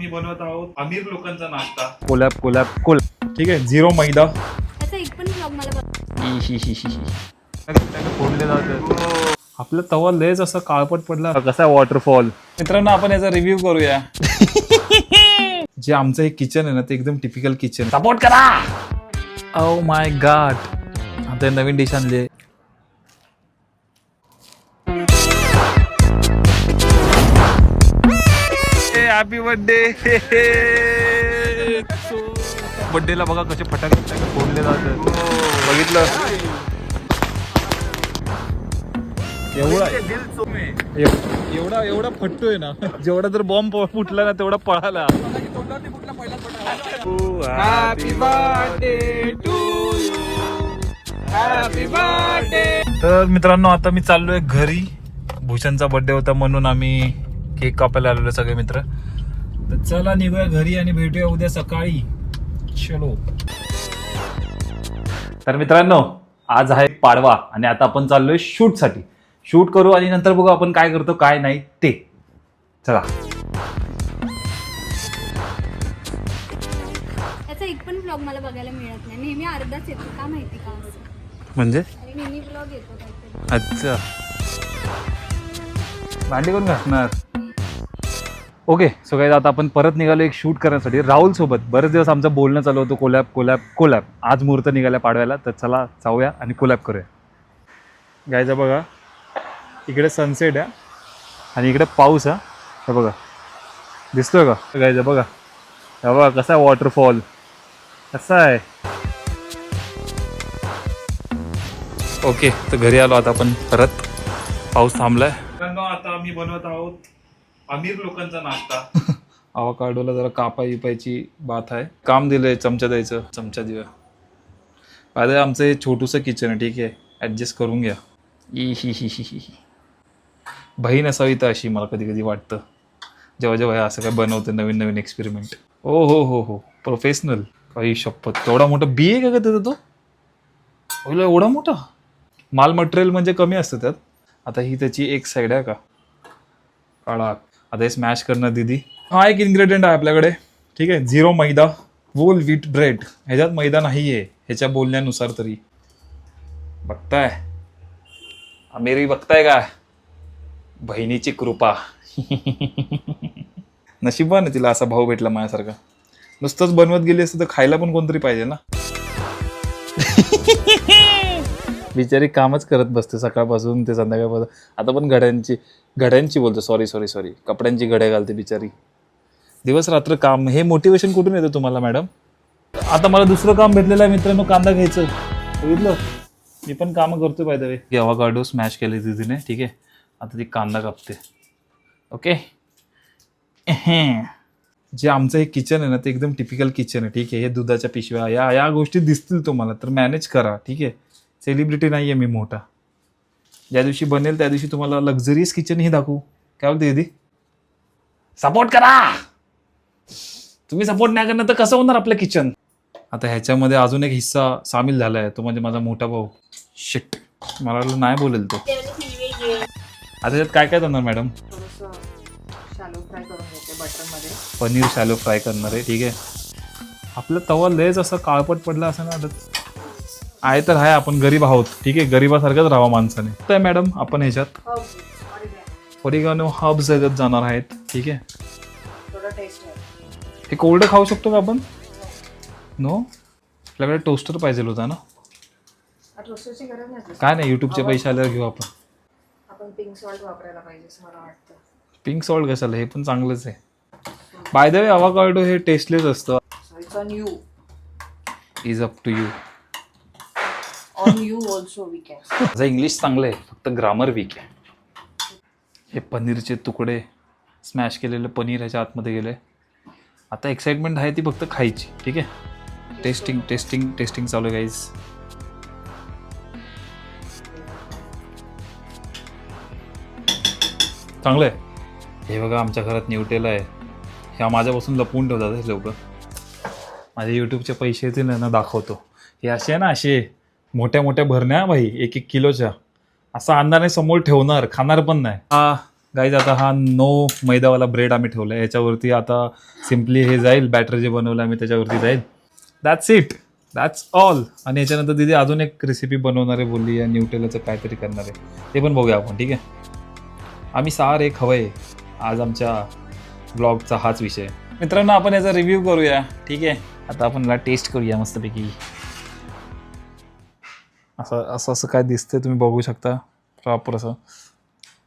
आम्ही बनवत आहोत अमीर लोकांचा नाश्ता. कोलॅब ठीक आहे. 0 मैदा. त्याचा एक पण ब्लॉग मला फोडले जातात. आपला तवा लयच असा काळपट पडला. कसा वॉटरफॉल. मित्रांनो आपण याचा रिव्ह्यू करूया. जे आमचं हे किचन आहे ना ते एकदम टिपिकल किचन. सपोर्ट करा. Oh my god. आता नवीन डिश आणली. Happy birthday. बर्थडेला बघा कसे फटाके फोडले जातात. बघितलं एवढा फटतोय ना. जेवढा जर बॉम्ब फुटला ना तेवढा पळाला. Happy birthday to you. Happy birthday. तर मित्रांनो आता मी चाललोय घरी. भूषणचा बर्थडे होता म्हणून आम्ही केक कापायला आलेलो सगळे मित्र. तर चला निघूया घरी आणि भेटूया उद्या सकाळी. चलो. तर मित्रांनो आज आहे पाडवा आणि आता आपण चाललोय शूटसाठी. शूट करू आणि नंतर बघू आपण काय करतो काय नाही ते. चला. त्याचा एक पण ब्लॉग मला बघायला मिळत नाही. नेहमी अर्धाच येतो का माहिती का असं. म्हणजे आणि मिनी ब्लॉग येतो काहीतरी. अच्छा. भांडी कोण घासणार. ओके सो गाईज आता आपण परत निघालो एक शूट करण्यासाठी राहुल सोबत. बरेच दिवस आमचं बोलणं चालू होतं कोलॅब. आज मुहूर्त निघाल्या पाडव्याला. तर चला जाऊया आणि कोलॅब करूया. गायचा बघा इकडे सनसेट आहे आणि इकडे पाऊस आहे. हे बघा दिसतोय का गायचा बघा. हे बघा कसा आहे वॉटरफॉल. कसा आहे. ओके तर घरी आलो आता आपण परत. पाऊस थांबलाय. आता आम्ही बनवत आहोत अमीर लोकांचा नाश्ता. आवाकाडोला जरा कापा इपायची बात आहे. काम दिलंय चमचा द्यायचं. चमचा देऊया. आता आमचं हे छोटूसं किचन आहे. ठीक आहे ॲडजस्ट करून घ्या. बहीण असावी तर अशी मला कधी कधी वाटतं जेव्हा असं काय बनवतं नवीन नवीन एक्सपेरिमेंट. हो प्रोफेशनल. काही शपथ. तेवढा मोठा बी आहे का त्याचा तो. एवढा मोठा. माल मटेरियल म्हणजे कमी असतं त्यात. आता ही त्याची एक साईड आहे का काळा. आता हे स्मॅश करणं दीदी. हा एक इन्ग्रेडियंट आहे आपल्याकडे. ठीक आहे 0 मैदा. Hole wheat bread. ह्याच्यात मैदा नाही आहे ह्याच्या बोलण्यानुसार तरी. बघताय अमेरी बघताय का. बहिणीची कृपा. नशिबाने तिला असा भाऊ भेटला माझ्यासारखा. नुसतंच बनवत गेली असतं तर खायला पण कोणतरी पाहिजे ना. बिचारी कामच करत बसते सकाळपासून ते संध्याकाळपासून. आता पण घड्यांची बोलतो. सॉरी कपड्यांची घड्या घालते बिचारी. दिवस रात्र काम. हे मोटिवेशन कुठून येतं तुम्हाला मॅडम. आता मला दुसरं काम भेटलेलं आहे मित्रांनो. कांदा घ्यायचं. बघितलं मी पण कामं करतोय bye the way. Avocado smash केले दीदीने. ठीक आहे आता ती कांदा कापते. ओके. जे आमचं हे किचन आहे ना ते एकदम टिपिकल किचन आहे. ठीक आहे. हे दुधाच्या पिशव्या या गोष्टी दिसतील तुम्हाला तर मॅनेज करा. ठीक आहे. सेलिब्रिटी नाही आहे मी मोठा. ज्या दिवशी बनेल त्या दिवशी तुम्हाला लक्झरियस किचन ही दाखवू. काय बोलते दीदी. सपोर्ट करा. तुम्ही सपोर्ट नाही करणार तर कसं होणार आपलं किचन. आता ह्याच्यामध्ये अजून एक हिस्सा सामील झाला आहे. तो म्हणजे माझा मोठा भाऊ. शिट मला नाही बोलेल तो. आता त्याच्यात काय काय करणार मॅडम. पनीर शॅलो फ्राय करणार आहे. ठीक आहे. आपला तवा लयच असा काळपट पडला असं ना आहे तर आहे. आपण गरीब आहोत. ठीक आहे गरीबासारखंच राहावं माणसाने. तर मॅडम आपण ह्याच्यात ओरिगानो हर्ब्स ह्याच्यात जाणार आहेत. ठीक आहे. हे कोल्ड खाऊ शकतो का आपण. नो आपल्याकडे टोस्टर पाहिजे होता ना. काय नाही युट्यूबचे पैसे आल्यावर घेऊ आपण. पिंक सॉल्ट वापरायला पाहिजे असं मला वाटतं. पिंक सॉल्ट कशाला. हे पण चांगलंच आहे. बाय द वे अवाकाडो हे टेस्टलेस असतं. Is up to you. On you also we can. माझं इंग्लिश चांगलं आहे फक्त ग्रामर वीक आहे. हे पनीरचे तुकडे स्मॅश केलेलं पनीर ह्याच्या आतमध्ये गेले. आता एक्साइटमेंट आहे ती फक्त खायची. ठीक आहे. टेस्टिंग चालू आहे गाईज. चांगलं आहे. हे बघा आमच्या घरात न्यूटेला आहे. ह्या माझ्यापासून लपवून ठेवतात हे लोक. माझे यूट्यूबचे पैसे येतील ना दाखवतो. हे असे आहे ना असे मोठ्या भरण्या भाई 1-1 किलोच्या. असा आणणार नाही समोर ठेवणार खाणार पण नाही. हा गाईज आता हा नो मैदावाला ब्रेड आम्ही ठेवला आहे. याच्यावरती आता सिम्पली हे जाईल, बॅटर जे बनवलं आम्ही त्याच्यावरती जाईल. That's it, that's all. आणि याच्यानंतर दिदी अजून एक रेसिपी बनवणार आहे बोलली आहे, न्यूटेलाचं काहीतरी करणार आहे, ते पण बघूया आपण. ठीक आहे, आम्ही सारे खवय आज आमच्या ब्लॉगचा हाच विषय. मित्रांनो आपण याचा रिव्ह्यू करूया. ठीक आहे, आता आपण याला टेस्ट करूया मस्तपैकी. असं असं काय दिसतंय तुम्ही बघू शकता प्रॉपर असं.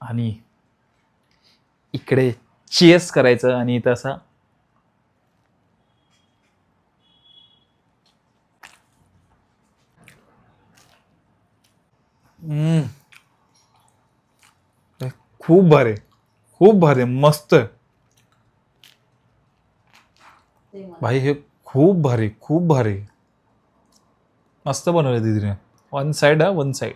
आणि इकडे चीअर्स करायचं आणि इथं असा खूप भारी, खूप भारी, मस्त भाई. हे खूप भारी, खूप भारी, मस्त बनवलं दीदीने. One side one side.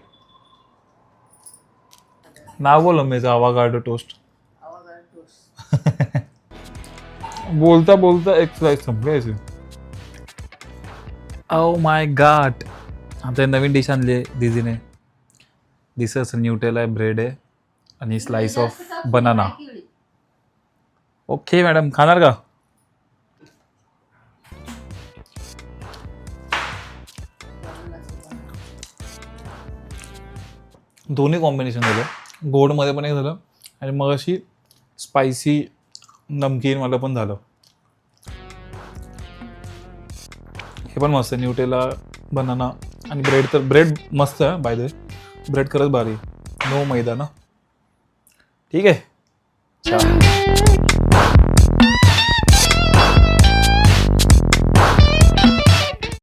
नाव बोल मी आवागार्डो टोस्ट. बोलता बोलता एक स्लाइस संपली. Oh my god. आता नवीन डिश आणली दीदीने. दिस इज न्यूटेला ब्रेड आहे आणि slice of banana. Okay madam, खाणार का? दोन्ही कॉम्बिनेशन झालं, गोडमध्ये पण एक झालं आणि मग अशी स्पायसी नमकीन मला पण झालं. हे पण मस्त, न्यूटेला बनाना आणि ब्रेड. तर ब्रेड मस्त आहे बाय द वे, ब्रेड खरंच भारी, नो मैदा ना. ठीक आहे, छान.